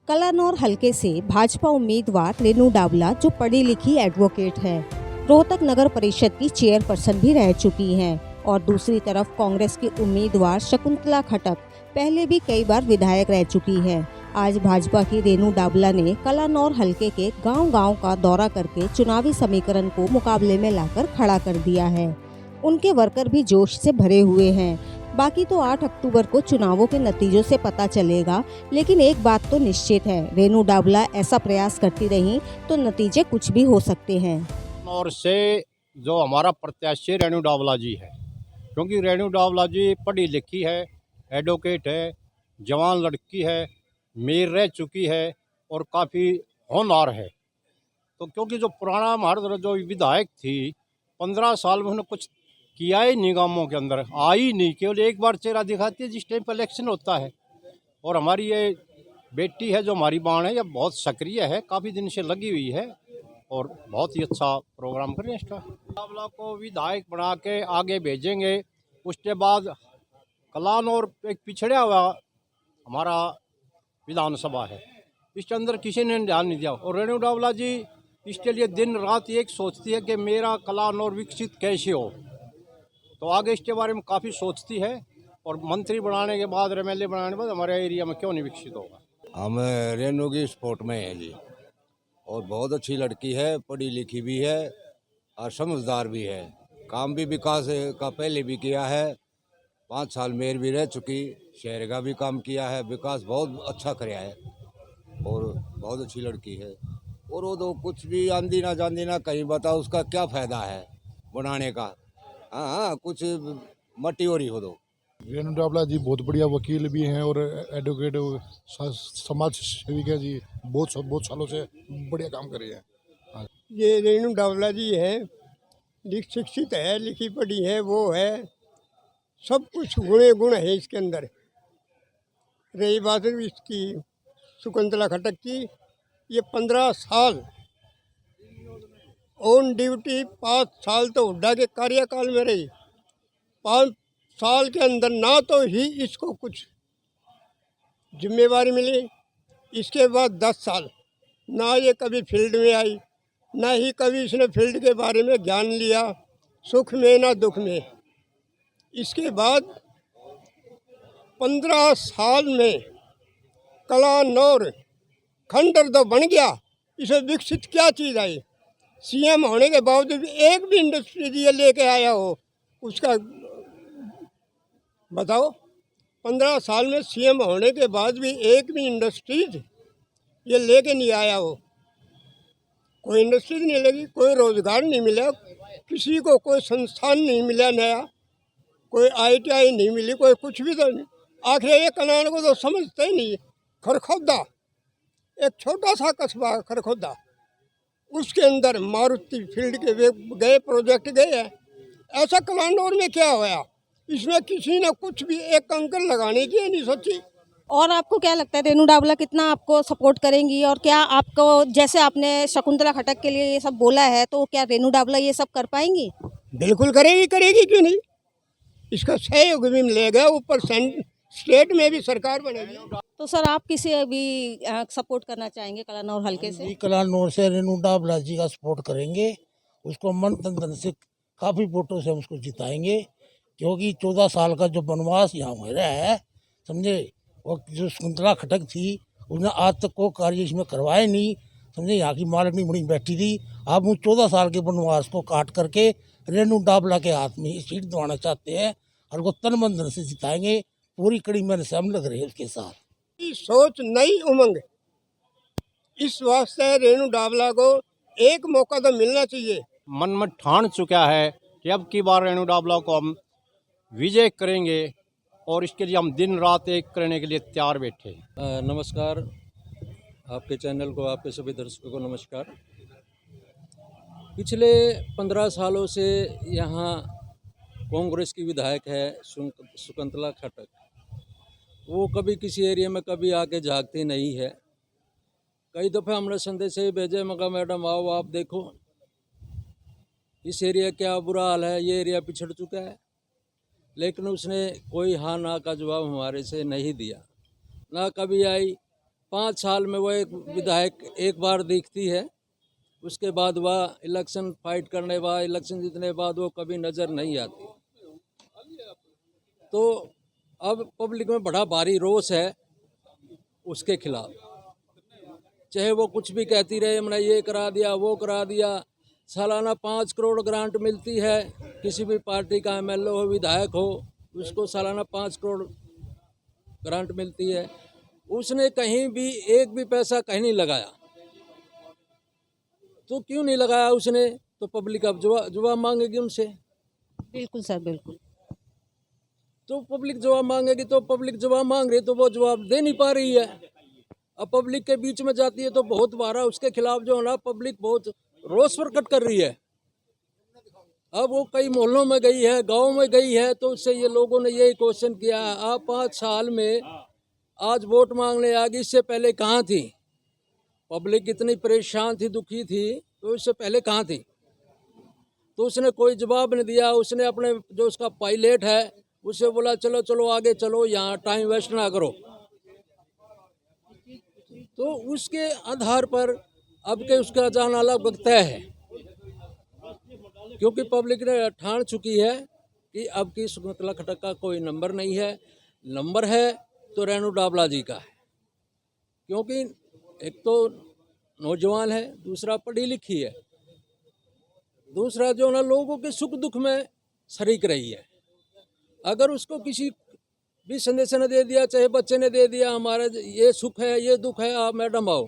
कलानौर हलके से भाजपा उम्मीदवार रेनू डावला, जो पढ़ी लिखी एडवोकेट है, रोहतक नगर परिषद की चेयरपर्सन भी रह चुकी हैं, और दूसरी तरफ कांग्रेस की उम्मीदवार शकुंतला खटक पहले भी कई बार विधायक रह चुकी है। आज भाजपा की रेनू डावला ने कलानौर हलके के गांव-गांव का दौरा करके चुनावी समीकरण को मुकाबले में लाकर खड़ा कर दिया है। उनके वर्कर भी जोश से भरे हुए हैं। बाकी तो 8 अक्टूबर को चुनावों के नतीजों से पता चलेगा, लेकिन एक बात तो निश्चित है, रेनू डावला ऐसा प्रयास करती रहीं तो नतीजे कुछ भी हो सकते हैं। और से जो हमारा प्रत्याशी रेनू डावला जी है, क्योंकि रेनू डावला जी पढ़ी लिखी है, एडवोकेट है, जवान लड़की है, मेयर रह चुकी है और काफ़ी होनहार है। तो क्योंकि जो पुराना हमारा जो विधायक थी, 15 साल में उन्होंने कुछ किया ही नहीं, गाँवों के अंदर आई नहीं, केवल एक बार चेहरा दिखाती है जिस टाइम पर इलेक्शन होता है। और हमारी ये बेटी है, जो हमारी बाण है, यह बहुत सक्रिय है, काफ़ी दिन से लगी हुई है और बहुत ही अच्छा प्रोग्राम करें इसका। डावला को विधायक बना के आगे भेजेंगे। उसके बाद कलानौर एक पिछड़ा हुआ हमारा विधानसभा है, इसके अंदर किसी ने ध्यान नहीं दिया, और रेणु डावला जी इसके लिए दिन रात एक सोचती है कि मेरा कलानौर विकसित कैसे हो। तो आगे इसके बारे में काफ़ी सोचती है, और मंत्री बनाने के बाद, एमएलए बनाने के बाद हमारे एरिया में क्यों नहीं विकसित होगा। हम रेनू की सपोर्ट में हैं जी, और बहुत अच्छी लड़की है, पढ़ी लिखी भी है और समझदार भी है। काम भी विकास का पहले भी किया है, 5 साल मेयर भी रह चुकी, शहर का भी काम किया है, विकास बहुत अच्छा कराया है और बहुत अच्छी लड़की है। और वो तो कुछ भी आंधी ना जांदी ना कहीं बताओ उसका क्या फ़ायदा है बनाने का। हाँ, कुछ मट्टी हो रही हो तो। रेणु डावला जी बहुत बढ़िया वकील भी हैं और एडवोकेट समाज सेविक है जी, बहुत सालों से बढ़िया काम कर रही हैं। ये रेणु डावला जी है, शिक्षित है, लिखी पढ़ी है, वो है, सब कुछ गुणे गुण है इसके अंदर। रही बात इसकी शकुंतला खटक की, ये 15 साल ऑन ड्यूटी, 5 साल तो हुड्डा के कार्यकाल में रही। 5 साल के अंदर ना तो ही इसको कुछ जिम्मेवारी मिली, इसके बाद 10 साल ना ये कभी फील्ड में आई, ना ही कभी इसने फील्ड के बारे में ज्ञान लिया, सुख में ना दुख में। इसके बाद 15 साल में कलानौर खंडर तो बन गया, इसे विकसित क्या चीज़ आई। सीएम होने के बावजूद भी एक भी इंडस्ट्री ये लेके आया हो, उसका बताओ। 15 साल में सीएम होने के बाद भी एक भी इंडस्ट्रीज ये लेके नहीं आया हो। कोई इंडस्ट्रीज नहीं लगी, कोई रोजगार नहीं मिला, किसी को कोई संस्थान नहीं मिला नया, कोई आईटीआई नहीं मिली, कोई कुछ भी तो नहीं। आखिर ये कनाल को तो समझते ही नहीं। खरखोदा एक छोटा सा कस्बा है, खरखोदा, उसके अंदर मारुति फील्ड के वे गए प्रोजेक्ट गए हैं। ऐसा कलानौर में क्या होया, इसमें किसी ने कुछ भी एक कंकर लगाने की नहीं सोची। और आपको क्या लगता है रेनू डावला कितना आपको सपोर्ट करेंगी, और क्या आपको, जैसे आपने शकुंतला खटक के लिए ये सब बोला है, तो क्या रेनू डावला ये सब कर पाएंगी? बिल्कुल करेगी, करेगी क्यों नहीं। इसका सहयोग भी मिलेगा, ऊपर स्टेट में भी सरकार बनेगी। तो सर, आप किसे अभी सपोर्ट करना चाहेंगे कलानौर हलके से? कलानौर से रेणु डावला जी का सपोर्ट करेंगे, उसको मन तन धन से काफ़ी वोटों से हम उसको जिताएंगे, क्योंकि 14 साल का जो वनवास यहाँ हो रहा है, समझे, वो जो शकुंतला खटक थी उसने आज तक कोई कार्य इसमें करवाए नहीं, समझे। यहाँ की मालिनी बड़ी बैठी थी, आप उन 14 साल के वनवास को काट करके रेणु डावला के हाथ में सीट दवाना चाहते हैं, और वो तन मन धन से जिताएंगे। पूरी कड़ी मेहनत से हम लग रहे हैं उसके साथ। सोच, नई उमंग, इस वास्ते रेणु डावला को एक मौका तो मिलना चाहिए। मन में ठान चुका है कि अब की बार रेणु डावला को हम विजय करेंगे, और इसके लिए हम दिन रात एक करने के लिए तैयार बैठे हैं। नमस्कार, आपके चैनल को, आपके सभी दर्शकों को नमस्कार। पिछले 15 सालों से यहाँ कांग्रेस की विधायक है शकुंतला खटक। वो कभी किसी एरिया में कभी आके झांकती नहीं है। कई दफ़े हमने संदेश ही भेजे, मगर मैडम आओ, आप देखो इस एरिया क्या बुरा हाल है, ये एरिया पिछड़ चुका है। लेकिन उसने कोई हाँ ना का जवाब हमारे से नहीं दिया, ना कभी आई, 5 साल में वो एक विधायक एक बार दिखती है, उसके बाद वह इलेक्शन फाइट करने बाद, इलेक्शन जीतने बाद वो कभी नज़र नहीं आती। तो अब पब्लिक में बड़ा भारी रोष है उसके खिलाफ, चाहे वो कुछ भी कहती रहे, हमने ये करा दिया वो करा दिया। सालाना 5 करोड़ ग्रांट मिलती है, किसी भी पार्टी का एमएलए हो विधायक हो उसको सालाना 5 करोड़ ग्रांट मिलती है। उसने कहीं भी एक भी पैसा कहीं नहीं लगाया, तो क्यों नहीं लगाया उसने? तो पब्लिक अब जवाब मांगेगी उनसे। बिल्कुल सर, बिल्कुल। तो पब्लिक जवाब मांगेगी, तो पब्लिक जवाब मांग रही तो वो जवाब दे नहीं पा रही है। अब पब्लिक के बीच में जाती है तो बहुत बारा उसके खिलाफ जो है ना पब्लिक बहुत रोष प्रकट कर रही है। अब वो कई मोहल्लों में गई है, गांव में गई है, तो उससे ये लोगों ने यही क्वेश्चन किया है, आप 5 साल में आज वोट मांगने आ गई, इससे पहले कहाँ थी? पब्लिक इतनी परेशान थी, दुखी थी, तो इससे पहले कहाँ थी? तो उसने कोई जवाब नहीं दिया। उसने अपने जो उसका पायलट है उससे बोला चलो चलो आगे चलो, यहाँ टाइम वेस्ट ना करो। तो उसके आधार पर अब के उसका जाना अलग तय है, क्योंकि पब्लिक ने ठान चुकी है कि अब की शकुंतला खट्टक का कोई नंबर नहीं है। नंबर है तो रेणु डाबला जी का है, क्योंकि एक तो नौजवान है, दूसरा पढ़ी लिखी है, दूसरा जो ना लोगों के सुख दुख में शरीक रही है। अगर उसको किसी भी संदेश ने दे दिया, चाहे बच्चे ने दे दिया हमारा ये सुख है ये दुख है, आप मैडम आओ,